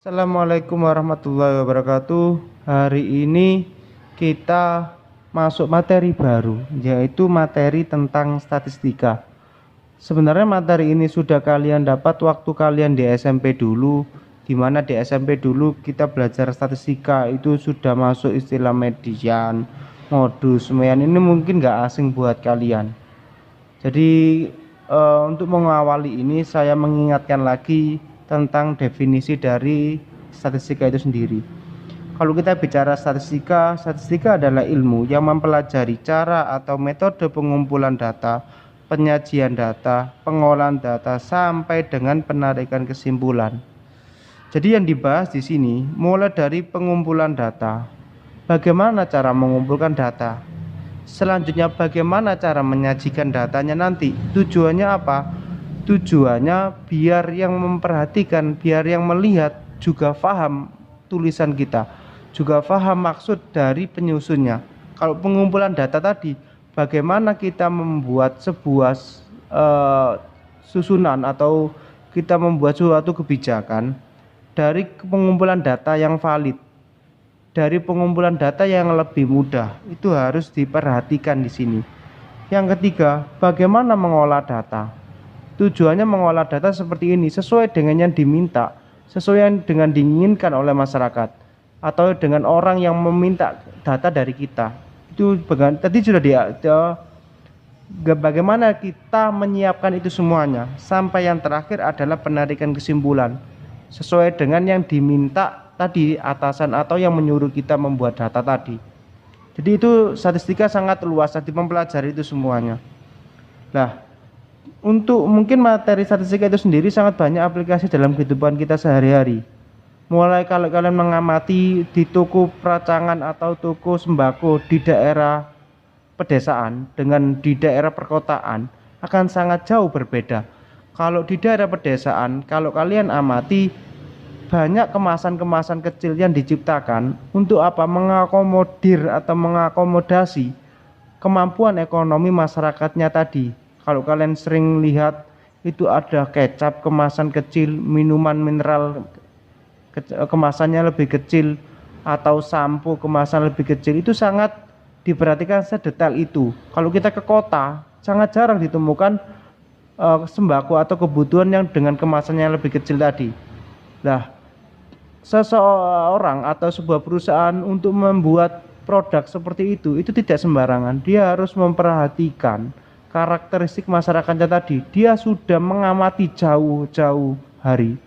Assalamualaikum warahmatullahi wabarakatuh. Hari ini kita masuk materi baru, yaitu materi tentang statistika. Sebenarnya materi ini sudah kalian dapat waktu kalian di SMP dulu, di mana di SMP dulu kita belajar statistika itu sudah masuk istilah median, modus, mean. Ini mungkin nggak asing buat kalian. Jadi untuk mengawali ini saya mengingatkan lagi tentang definisi dari statistika itu sendiri. Kalau kita bicara statistika, statistika adalah ilmu yang mempelajari cara atau metode pengumpulan data, penyajian data, pengolahan data sampai dengan penarikan kesimpulan. Jadi yang dibahas di sini mulai dari pengumpulan data, bagaimana cara mengumpulkan data, selanjutnya bagaimana cara menyajikan datanya nanti, tujuannya apa? Tujuannya biar yang memperhatikan, biar yang melihat juga paham tulisan kita, juga paham maksud dari penyusunnya. Kalau pengumpulan data tadi, bagaimana kita membuat sebuah susunan atau kita membuat suatu kebijakan dari pengumpulan data yang valid, dari pengumpulan data yang lebih mudah, itu harus diperhatikan di sini. Yang ketiga, bagaimana mengolah data. Tujuannya mengolah data seperti ini sesuai dengan yang diminta, sesuai dengan diinginkan oleh masyarakat atau dengan orang yang meminta data dari kita. Itu tadi sudah bagaimana kita menyiapkan itu semuanya sampai yang terakhir adalah penarikan kesimpulan sesuai dengan yang diminta tadi atasan atau yang menyuruh kita membuat data tadi. Jadi itu statistika sangat luas, tadi mempelajari itu semuanya. Nah, untuk mungkin materi statistika itu sendiri sangat banyak aplikasi dalam kehidupan kita sehari-hari. Mulai kalau kalian mengamati di toko peracangan atau toko sembako di daerah pedesaan dengan di daerah perkotaan akan sangat jauh berbeda. Kalau di daerah pedesaan, kalau kalian amati banyak kemasan-kemasan kecil yang diciptakan untuk apa? Mengakomodir atau mengakomodasi kemampuan ekonomi masyarakatnya tadi. Kalau kalian sering lihat itu ada kecap kemasan kecil, minuman mineral kemasannya lebih kecil, atau sampo kemasan lebih kecil, itu sangat diperhatikan sedetail itu. Kalau kita ke kota sangat jarang ditemukan sembako atau kebutuhan yang dengan kemasannya lebih kecil tadi. Nah, seseorang atau sebuah perusahaan untuk membuat produk seperti itu tidak sembarangan. Dia harus memperhatikan karakteristik masyarakatnya tadi. Dia sudah mengamati jauh-jauh hari.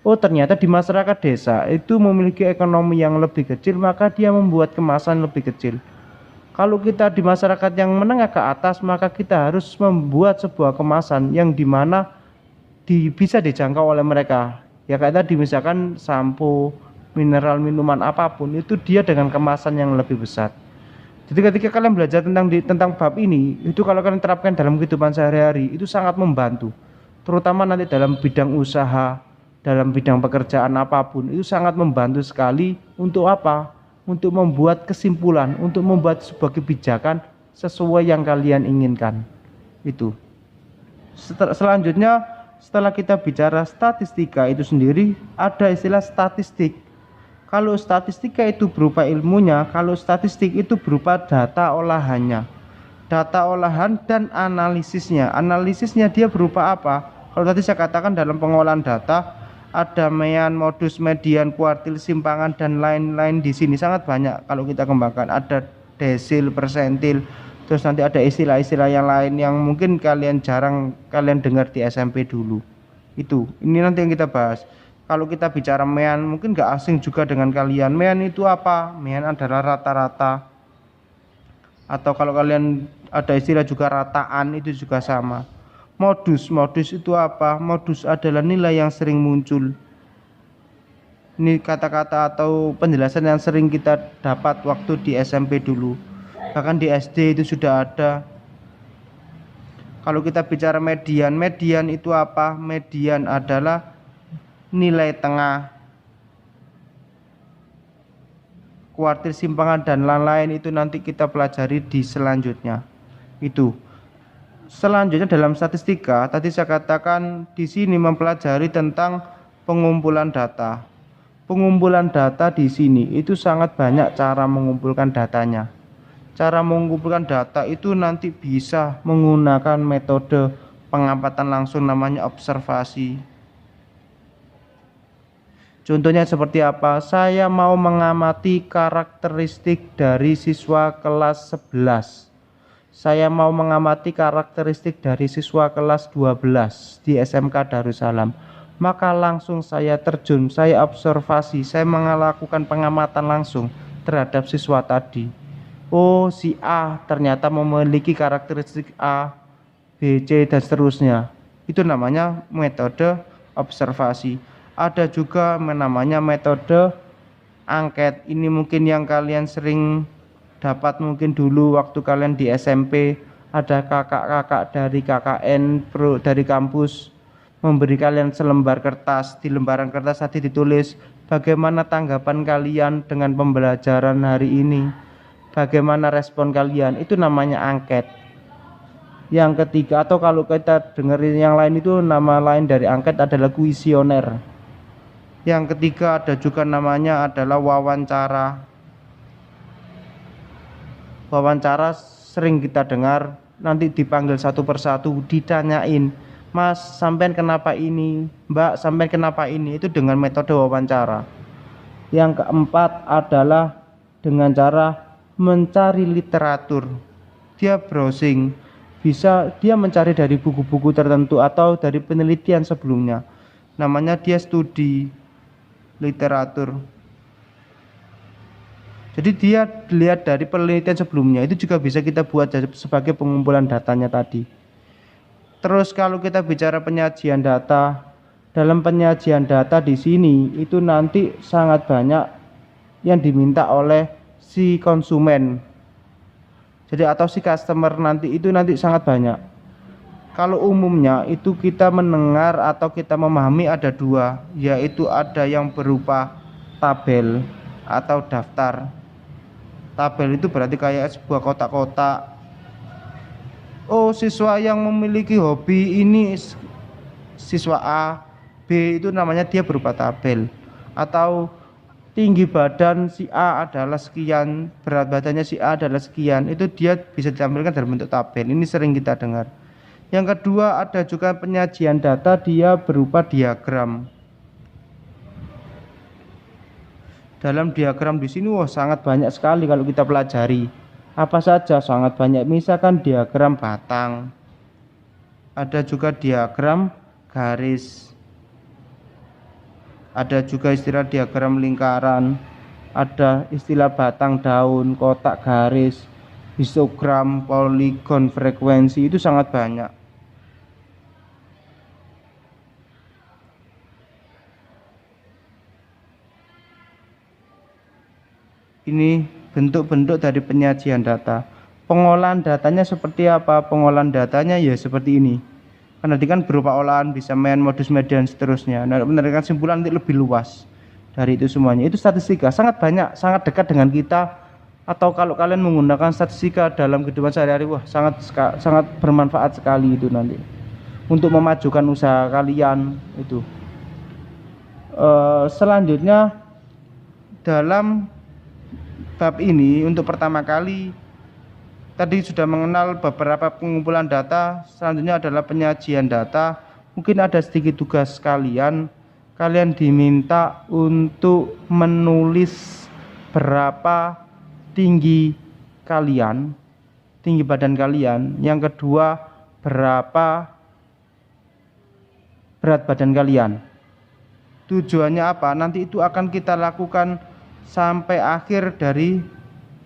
Oh, ternyata di masyarakat desa itu memiliki ekonomi yang lebih kecil, maka dia membuat kemasan lebih kecil. Kalau kita di masyarakat yang menengah ke atas, maka kita harus membuat sebuah kemasan yang dimana bisa dijangkau oleh mereka. Ya kayak tadi misalkan sampo, mineral, minuman apapun itu dia dengan kemasan yang lebih besar. Jadi ketika kalian belajar tentang bab ini, itu kalau kalian terapkan dalam kehidupan sehari-hari itu sangat membantu. Terutama nanti dalam bidang usaha, dalam bidang pekerjaan apapun, itu sangat membantu sekali untuk apa? Untuk membuat kesimpulan, untuk membuat sebuah kebijakan sesuai yang kalian inginkan. Itu. Selanjutnya, setelah kita bicara statistika itu sendiri, ada istilah statistik. Kalau statistika itu berupa ilmunya, kalau statistik itu berupa data olahannya. Data olahan dan analisisnya. Analisisnya dia berupa apa? Kalau tadi saya katakan dalam pengolahan data, ada mean, modus, median, kuartil, simpangan, dan lain-lain di sini sangat banyak kalau kita kembangkan. Ada desil, persentil, terus nanti ada istilah-istilah yang lain yang mungkin jarang kalian dengar di SMP dulu. Ini nanti yang kita bahas. Kalau kita bicara mean, mungkin nggak asing juga dengan kalian. Mean itu apa? Mean adalah rata-rata. Atau kalau kalian ada istilah juga rataan, itu juga sama. Modus itu apa? Modus adalah nilai yang sering muncul. Ini kata-kata atau penjelasan yang sering kita dapat waktu di SMP dulu. Bahkan di SD itu sudah ada. Kalau kita bicara median, median itu apa? Median adalah nilai tengah. Kuartil, simpangan, dan lain-lain itu nanti kita pelajari di selanjutnya. Selanjutnya dalam statistika, tadi saya katakan di sini mempelajari tentang pengumpulan data. pengumpulan data di sini itu sangat banyak cara mengumpulkan datanya. Cara mengumpulkan data itu nanti bisa menggunakan metode pengamatan langsung namanya observasi. Contohnya seperti apa? Saya mau mengamati karakteristik dari siswa kelas 11. Saya mau mengamati karakteristik dari siswa kelas 12 di SMK Darussalam. Maka langsung saya terjun, saya observasi, saya melakukan pengamatan langsung terhadap siswa tadi. Oh, si A ternyata memiliki karakteristik A, B, C, dan seterusnya. Itu namanya metode observasi. Ada juga namanya metode angket. Ini mungkin yang kalian sering dapat mungkin dulu waktu kalian di SMP. Ada kakak-kakak dari KKN dari kampus memberi kalian selembar kertas. Di lembaran kertas tadi ditulis bagaimana tanggapan kalian dengan pembelajaran hari ini, bagaimana respon kalian. Itu namanya angket. Yang ketiga, atau kalau kita dengerin yang lain, itu nama lain dari angket adalah kuesioner. Yang ketiga ada juga namanya adalah wawancara. Wawancara sering kita dengar, nanti dipanggil satu persatu, ditanyain, Mas, sampean kenapa ini? Mbak, sampean kenapa ini? Itu dengan metode wawancara. Yang keempat adalah dengan cara mencari literatur. Dia browsing, bisa dia mencari dari buku-buku tertentu atau dari penelitian sebelumnya. Namanya dia studi literatur. Jadi dia dilihat dari penelitian sebelumnya, itu juga bisa kita buat sebagai pengumpulan datanya tadi. Terus kalau kita bicara penyajian data, dalam penyajian data di sini itu nanti sangat banyak yang diminta oleh si konsumen. Jadi atau si customer nanti itu nanti sangat banyak. Kalau umumnya itu kita mendengar atau kita memahami ada dua, yaitu ada yang berupa tabel atau daftar. Tabel itu berarti kayak sebuah kotak-kotak. Oh, siswa yang memiliki hobi ini siswa A, B, itu namanya dia berupa tabel. Atau tinggi badan si A adalah sekian, berat badannya si A adalah sekian, itu dia bisa ditampilkan dalam bentuk tabel. Ini sering kita dengar. Yang kedua ada juga penyajian data, dia berupa diagram. Dalam diagram di sini sangat banyak sekali kalau kita pelajari. Apa saja sangat banyak, misalkan diagram batang. Ada juga diagram garis. Ada juga istilah diagram lingkaran. Ada istilah batang, daun, kotak, garis, histogram, poligon, frekuensi, itu sangat banyak. Ini bentuk-bentuk dari penyajian data. Pengolahan datanya seperti apa? Pengolahan datanya ya seperti ini. Karena nanti kan berupa olahan, bisa main modus media dan seterusnya. Nah, menarikan simpulan nanti lebih luas dari itu semuanya. Itu statistika, sangat banyak, sangat dekat dengan kita. Atau kalau kalian menggunakan statistika dalam kehidupan sehari-hari, sangat bermanfaat sekali itu nanti untuk memajukan usaha kalian itu. Selanjutnya dalam bab ini untuk pertama kali tadi sudah mengenal beberapa pengumpulan data. Selanjutnya adalah penyajian data. Mungkin ada sedikit tugas kalian diminta untuk menulis berapa tinggi kalian, tinggi badan kalian. Yang kedua, berapa berat badan kalian. Tujuannya apa? Nanti itu akan kita lakukan sampai akhir dari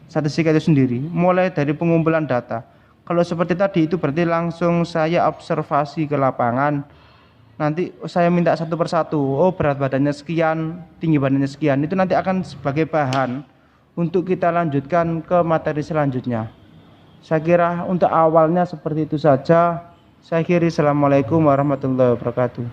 statistika itu sendiri, mulai dari pengumpulan data. Kalau seperti tadi itu berarti langsung saya observasi ke lapangan. Nanti saya minta satu persatu, oh berat badannya sekian, tinggi badannya sekian. Itu nanti akan sebagai bahan untuk kita lanjutkan ke materi selanjutnya. Saya kira untuk awalnya seperti itu saja. Saya akhiri, assalamualaikum warahmatullahi wabarakatuh.